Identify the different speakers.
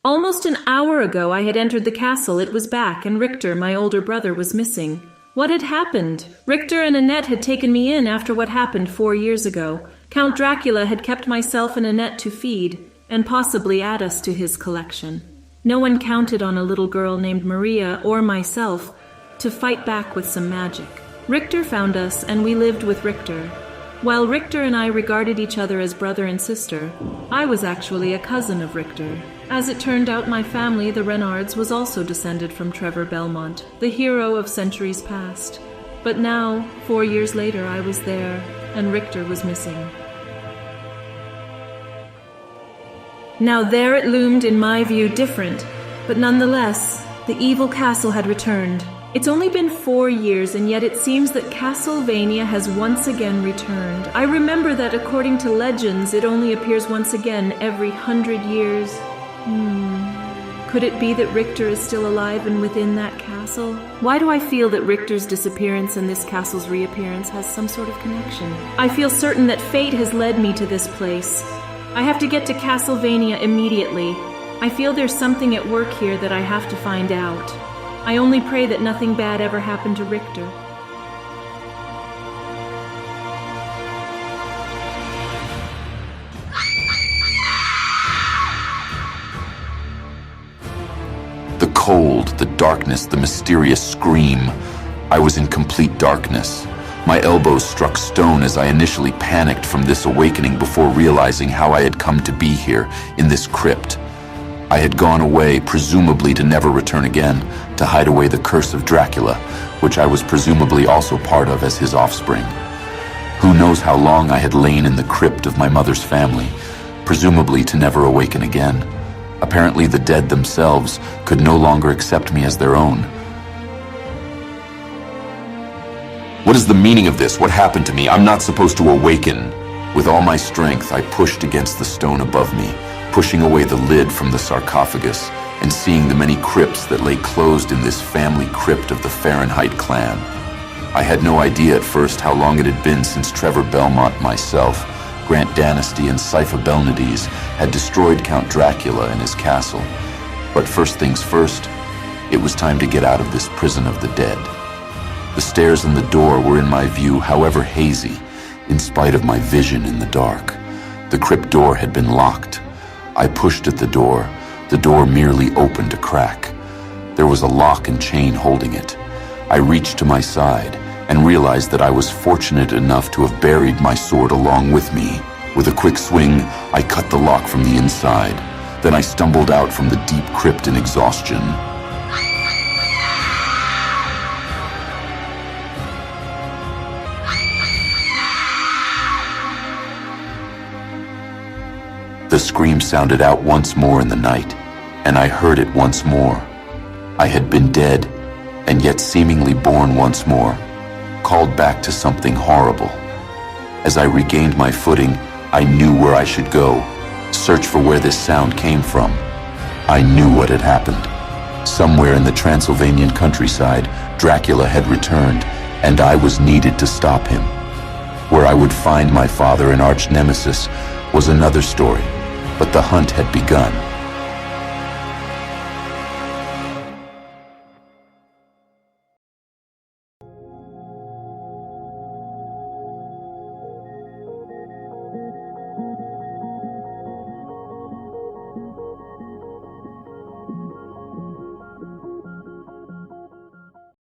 Speaker 1: Almost an hour ago I had entered the castle. It was back, and Richter, my older brother, was missing. What had happened? Richter and Annette had taken me in after what happened 4 years ago. Count Dracula had kept myself and Annette to feed, and possibly add us to his collection. No one counted on a little girl named Maria or myself to fight back with some magic. Richter found us, and we lived with Richter. While Richter and I regarded each other as brother and sister, I was actually a cousin of Richter. As it turned out, my family, the Renards, was also descended from Trevor Belmont, the hero of centuries past. But now, 4 years later, I was there, and Richter was missing. Now there it loomed, in my view, different, but nonetheless, the evil castle had returned. It's only been 4 years, and yet it seems that Castlevania has once again returned. I remember that according to legends, it only appears once again every 100 years. Could it be that Richter is still alive and within that castle? Why do I feel that Richter's disappearance and this castle's reappearance has some sort of connection? I feel certain that fate has led me to this place. I have to get to Castlevania immediately. I feel there's something at work here that I have to find out. I only pray that nothing bad ever happened to Richter.
Speaker 2: The cold, the darkness, the mysterious scream. I was in complete darkness. My elbows struck stone as I initially panicked from this awakening before realizing how I had come to be here, in this crypt. I had gone away, presumably to never return again, to hide away the curse of Dracula, which I was presumably also part of as his offspring. Who knows how long I had lain in the crypt of my mother's family, presumably to never awaken again. Apparently the dead themselves could no longer accept me as their own. What is the meaning of this? What happened to me? I'm not supposed to awaken. With all my strength, I pushed against the stone above me, pushing away the lid from the sarcophagus and seeing the many crypts that lay closed in this family crypt of the Fahrenheit clan. I had no idea at first how long it had been since Trevor Belmont, myself, Grant Danasty, and Sypha Belnades had destroyed Count Dracula in his castle. But first things first, it was time to get out of this prison of the dead. The stairs and the door were in my view, however hazy, in spite of my vision in the dark. The crypt door had been locked. I pushed at the door. The door merely opened a crack. There was a lock and chain holding it. I reached to my side and realized that I was fortunate enough to have buried my sword along with me. With a quick swing, I cut the lock from the inside. Then I stumbled out from the deep crypt in exhaustion. The scream sounded out once more in the night, and I heard it once more. I had been dead, and yet seemingly born once more, called back to something horrible. As I regained my footing, I knew where I should go, search for where this sound came from. I knew what had happened. Somewhere in the Transylvanian countryside, Dracula had returned, and I was needed to stop him. Where I would find my father and arch nemesis was another story, but the hunt had begun.